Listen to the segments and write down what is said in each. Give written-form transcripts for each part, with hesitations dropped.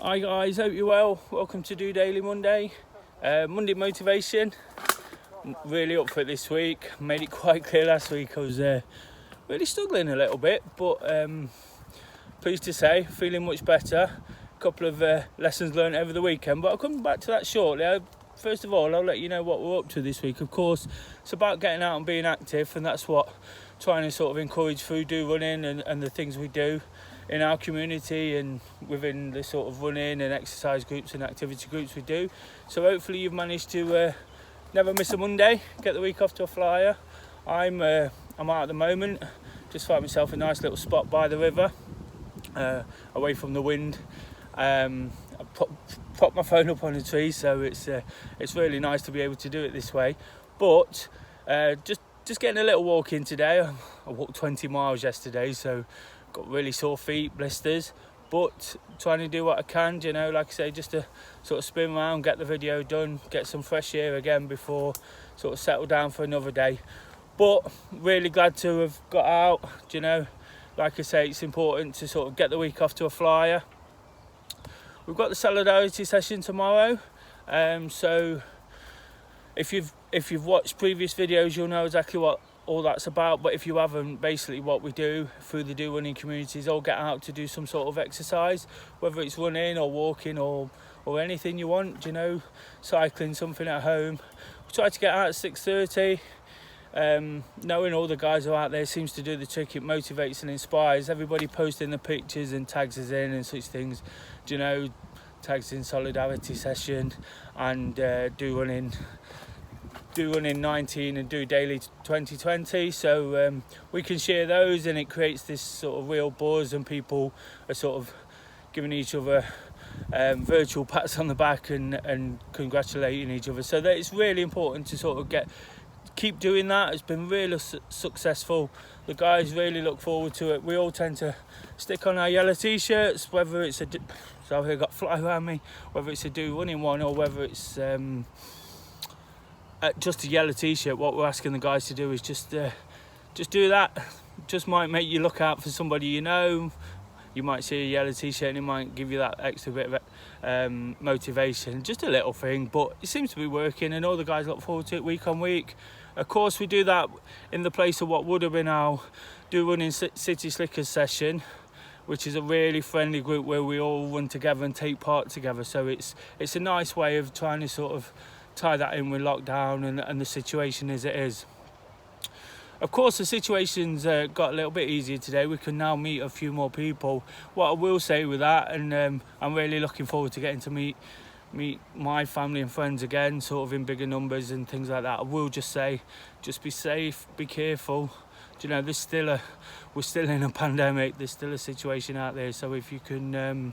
Hi guys, hope you're well. Welcome to DOdaily Monday. Monday motivation. Really up for it this week. Made it quite clear last week I was really struggling a little bit, but pleased to say feeling much better. A couple of lessons learned over the weekend, but I'll come back to that shortly. First of all, I'll let you know what we're up to this week. Of course, it's about getting out and being active, and that's what trying to sort of encourage through do running and the things we do in our community and within the sort of running and exercise groups and activity groups we do. So hopefully you've managed to never miss a Monday, get the week off to a flyer. I'm out at the moment, just found myself a nice little spot by the river, away from the wind. I propped my phone up on a tree, so it's really nice to be able to do it this way. But just getting a little walk in today. I walked 20 miles yesterday, so got really sore feet, blisters, but trying to do what I can, you know, like I say, just to sort of spin around, get the video done, get some fresh air again before sort of settle down for another day. But really glad to have got out, you know, like I say, it's important to sort of get the week off to a flyer. We've got the solidarity session tomorrow, so if you've watched previous videos, you'll know exactly what all that's about. But if you haven't, basically what we do through the do running community is all get out to do some sort of exercise, whether it's running or walking or anything you want, you know, cycling, something at home. We try to get out at 6:30. Knowing all the guys who are out there seems to do the trick. It motivates and inspires everybody, posting the pictures and tags us in and such things, you know, tags in solidarity session and do running 19 and DOdaily 2020, so we can share those, and it creates this sort of real buzz, and people are sort of giving each other virtual pats on the back and congratulating each other. So that it's really important to sort of keep doing that. It's been really successful. The guys really look forward to it. We all tend to stick on our yellow t-shirts, whether it's so I've got fly around me, whether it's a do running one or whether it's just a yellow t-shirt. What we're asking the guys to do is just do that. Just might make you look out for somebody you know. You might see a yellow t-shirt and it might give you that extra bit of motivation. Just a little thing, but it seems to be working, and all the guys look forward to it week on week. Of course, we do that in the place of what would have been our do running city slickers session, which is a really friendly group where we all run together and take part together. So it's a nice way of trying to sort of tie that in with lockdown and the situation as it is. Of course, the situation's got a little bit easier today. We can now meet a few more people. What I will say with that, and I'm really looking forward to getting to meet my family and friends again, sort of in bigger numbers and things like that. I will just say, just be safe, be careful. You know, we're still in a pandemic. There's still a situation out there. So if you can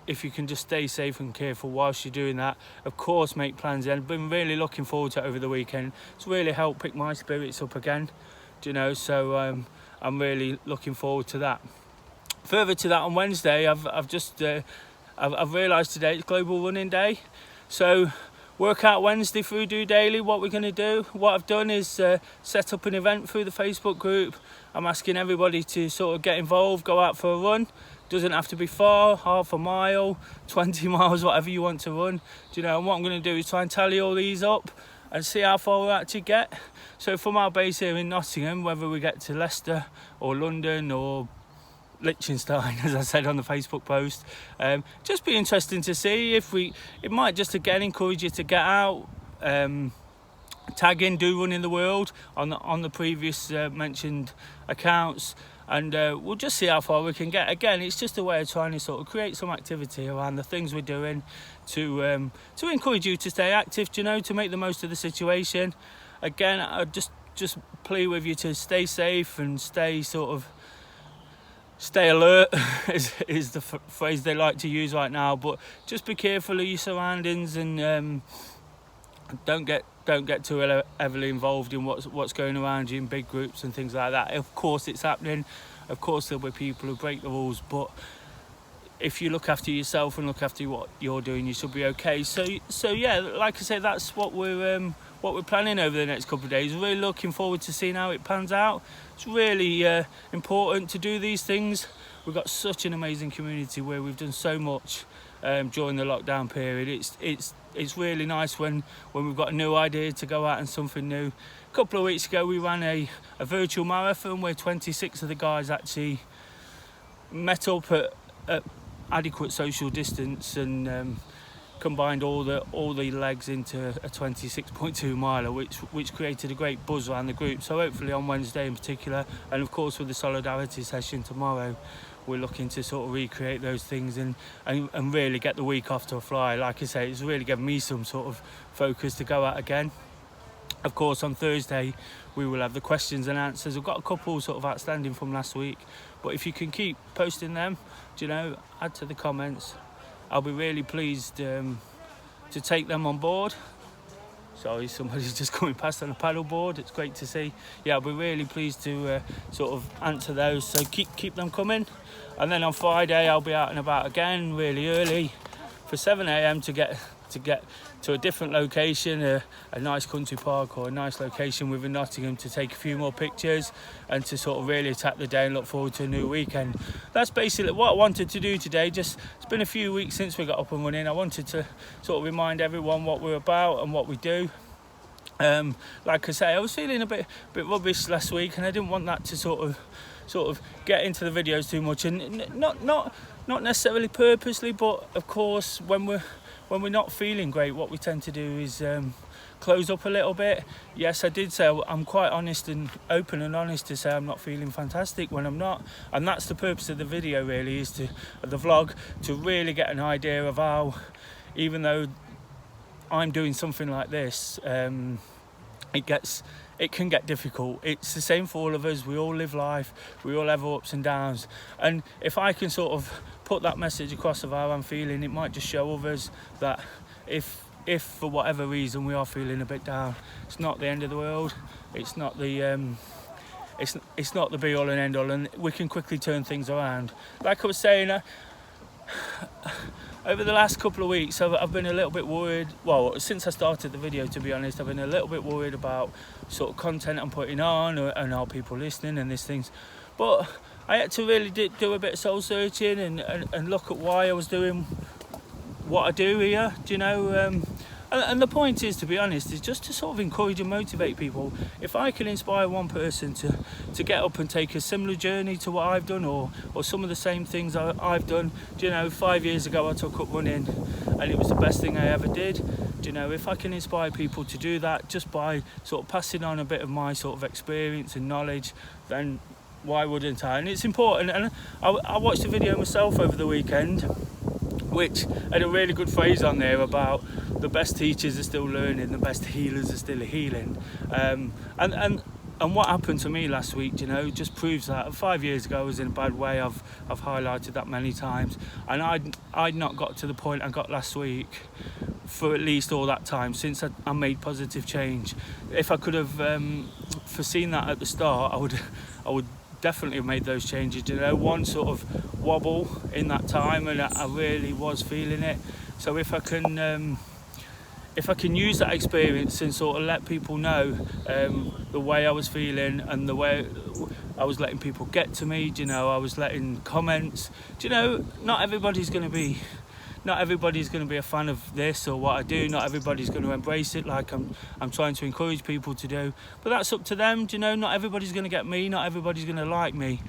if you can just stay safe and careful whilst you're doing that, of course make plans. I've been really looking forward to it over the weekend. It's really helped pick my spirits up again, you know, so I'm really looking forward to that. Further to that, on Wednesday I've realised today it's Global Running Day, so Workout Wednesday through DOdaily. What we're going to do, what I've done is set up an event through the Facebook group. I'm asking everybody to sort of get involved, go out for a run. Doesn't have to be far, half a mile, 20 miles, whatever you want to run. Do you know, and what I'm going to do is try and tally all these up and see how far we actually get. So from our base here in Nottingham, whether we get to Leicester or London or Liechtenstein, as I said on the Facebook post, just be interesting to see if it might just again encourage you to get out, tag in Do Run in the World on the previous mentioned accounts, and we'll just see how far we can get. Again, it's just a way of trying to sort of create some activity around the things we're doing to encourage you to stay active, you know, to make the most of the situation. Again, I just plea with you to stay safe and stay alert is the phrase they like to use right now, but just be careful of your surroundings and don't get too heavily involved in what's going around you in big groups and things like that. Of course it's happening, of course there'll be people who break the rules, but if you look after yourself and look after what you're doing, you should be okay. So yeah, like I say, that's what we're what we're planning over the next couple of days. We're really looking forward to seeing how it pans out. It's really important to do these things. We've got such an amazing community where we've done so much during the lockdown period. It's really nice when we've got a new idea to go out and something new. A couple of weeks ago we ran a virtual marathon where 26 of the guys actually met up at adequate social distance and combined all the legs into a 26.2 miler, which created a great buzz around the group. So hopefully on Wednesday in particular, and of course with the solidarity session tomorrow, we're looking to sort of recreate those things and really get the week off to a fly. Like I say, it's really given me some sort of focus to go out again. Of course, on Thursday, we will have the questions and answers. We've got a couple sort of outstanding from last week, but if you can keep posting them, add to the comments, I'll be really pleased to take them on board. Sorry, somebody's just coming past on a paddle board. It's great to see. Yeah, I'll be really pleased to sort of answer those. So keep them coming. And then on Friday, I'll be out and about again, really early, for 7 a.m. to get to a different location, a nice country park or a nice location within Nottingham, to take a few more pictures and to sort of really attack the day and look forward to a new weekend. That's basically what I wanted to do today. It's been a few weeks since we got up and running. I wanted to sort of remind everyone what we're about and what we do. Like I say, I was feeling a bit rubbish last week, and I didn't want that to sort of get into the videos too much, and not necessarily purposely, but of course when we're not feeling great, what we tend to do is close up a little bit. Yes, I did say I'm quite honest and open and honest to say I'm not feeling fantastic when I'm not, and that's the purpose of the video really, is the vlog, to really get an idea of how, even though I'm doing something like this, it can get difficult. It's the same for all of us. We all live life, we all have ups and downs, and if I can sort of put that message across of how I'm feeling, it might just show others that if for whatever reason we are feeling a bit down, it's not the end of the world. It's not the it's not the be all and end all, and we can quickly turn things around. Like I was saying, over the last couple of weeks, I've been a little bit worried. Well, since I started the video, to be honest, I've been a little bit worried about sort of content I'm putting on and are people listening and these things. But I had to really do a bit of soul searching and look at why I was doing what I do here, and the point is, to be honest, is just to sort of encourage and motivate people. If I can inspire one person to get up and take a similar journey to what I've done, or some of the same things I've done. 5 years ago I took up running and it was the best thing I ever did. If I can inspire people to do that just by sort of passing on a bit of my sort of experience and knowledge, then why wouldn't I? And it's important. And I watched a video myself over the weekend which had a really good phrase on there about the best teachers are still learning, the best healers are still healing. And what happened to me last week, just proves that. 5 years ago I was in a bad way. I've highlighted that many times, and I'd not got to the point I got last week for at least all that time since I made positive change. If I could have foreseen that at the start, I would definitely have made those changes. One sort of wobble in that time, and I really was feeling it. So if I can use that experience and sort of let people know the way I was feeling and the way I was letting people get to me, I was letting comments, not everybody's going to be a fan of this or what I do. Not everybody's going to embrace it like I'm trying to encourage people to do. But that's up to them, Not everybody's going to get me. Not everybody's going to like me.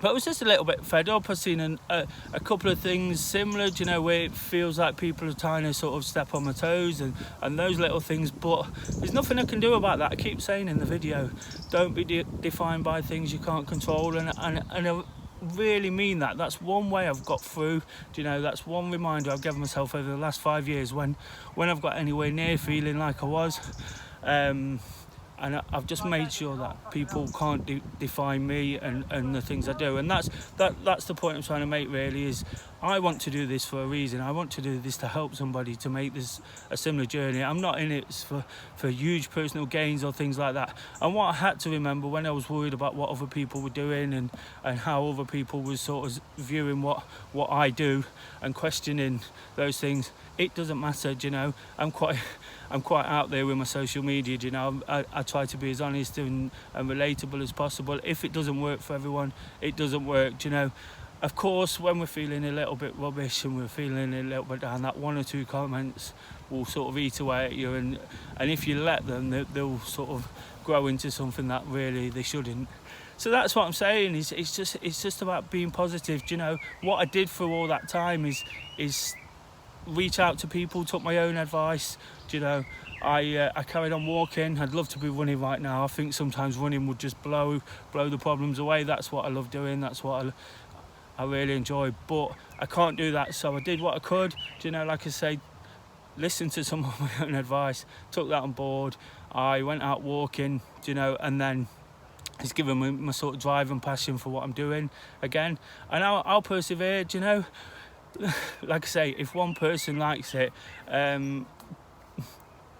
But I was just a little bit fed up. I've seen a couple of things similar, where it feels like people are trying to sort of step on my toes and those little things. But there's nothing I can do about that. I keep saying in the video, don't be defined by things you can't control. And I really mean that. That's one way I've got through. That's one reminder I've given myself over the last 5 years when I've got anywhere near feeling like I was. And I've just made sure that people can't define me and the things I do. And that's the point I'm trying to make, really, is I want to do this for a reason. I want to do this to help somebody to make this a similar journey. I'm not in it for huge personal gains or things like that. And what I had to remember when I was worried about what other people were doing and how other people were sort of viewing what I do and questioning those things, it doesn't matter, you know. I'm quite out there with my social media, you know. I try to be as honest and relatable as possible. If it doesn't work for everyone, it doesn't work, you know. Of course, when we're feeling a little bit rubbish and we're feeling a little bit down, that one or two comments will sort of eat away at you, and if you let them, they'll sort of grow into something that really they shouldn't. So that's what I'm saying. It's just about being positive. You know, what I did for all that time is reach out to people, took my own advice. You know, I carried on walking. I'd love to be running right now. I think sometimes running would just blow the problems away. That's what I love doing. That's what I really enjoy, but I can't do that, so I did what I could. You know, like I say, listened to some of my own advice, took that on board. I went out walking, you know, and then it's given me my sort of drive and passion for what I'm doing again, and I'll persevere. You know, like I say, if one person likes it,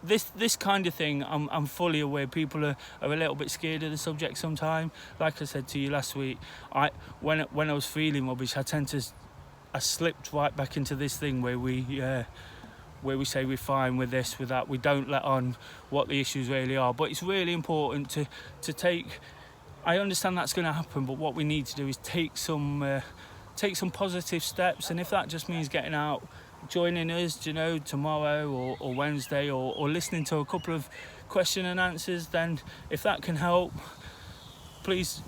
this kind of thing, I'm fully aware people are a little bit scared of the subject sometimes. Like I said to you last week, when I was feeling rubbish, I slipped right back into this thing where we say we're fine with this, with that. We don't let on what the issues really are. But it's really important to take. I understand that's going to happen, but what we need to do is take some positive steps, and if that just means getting out, joining us, you know, tomorrow or Wednesday, or listening to a couple of question and answers, then if that can help, please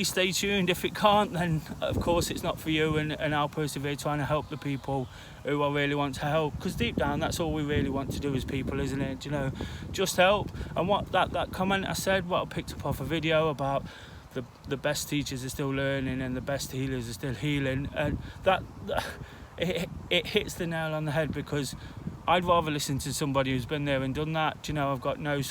stay tuned. If it can't, then of course it's not for you, and I'll persevere trying to help the people who I really want to help, because deep down that's all we really want to do as people, isn't it? You know, just help. And what that comment I said, what I picked up off a video about the best teachers are still learning and the best healers are still healing, and that it hits the nail on the head, because I'd rather listen to somebody who's been there and done that. You know, I've got no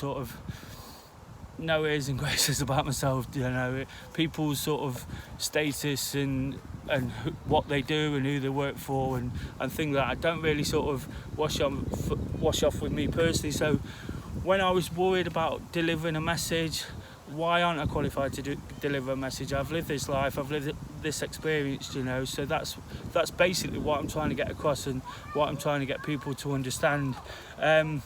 airs and graces about myself. You know, people's sort of status and what they do and who they work for and things like that, I don't really sort of wash off with me personally. So when I was worried about delivering a message, why aren't I qualified to deliver a message? I've lived this life, I've lived this experience, you know. So that's basically what I'm trying to get across and what I'm trying to get people to understand. That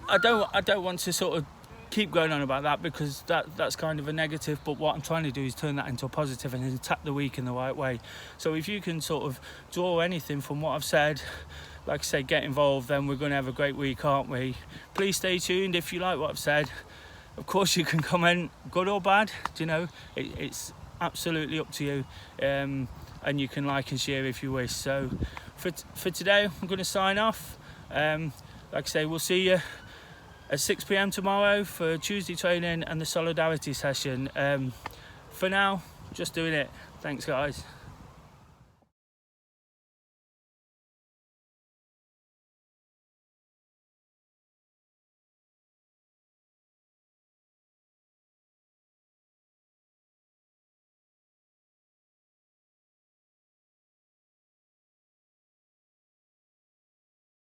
I don't want to sort of keep going on about that, because that's kind of a negative, but what I'm trying to do is turn that into a positive and attack the week in the right way. So if you can sort of draw anything from what I've said, like I say, get involved, then we're going to have a great week, aren't we? Please stay tuned. If you like what I've said, of course you can comment, good or bad, you know, it's absolutely up to you, and you can like and share if you wish. So for today, I'm going to sign off. Like I say, we'll see you at 6 p.m. tomorrow for Tuesday training and the solidarity session. For now, just doing it. Thanks, guys.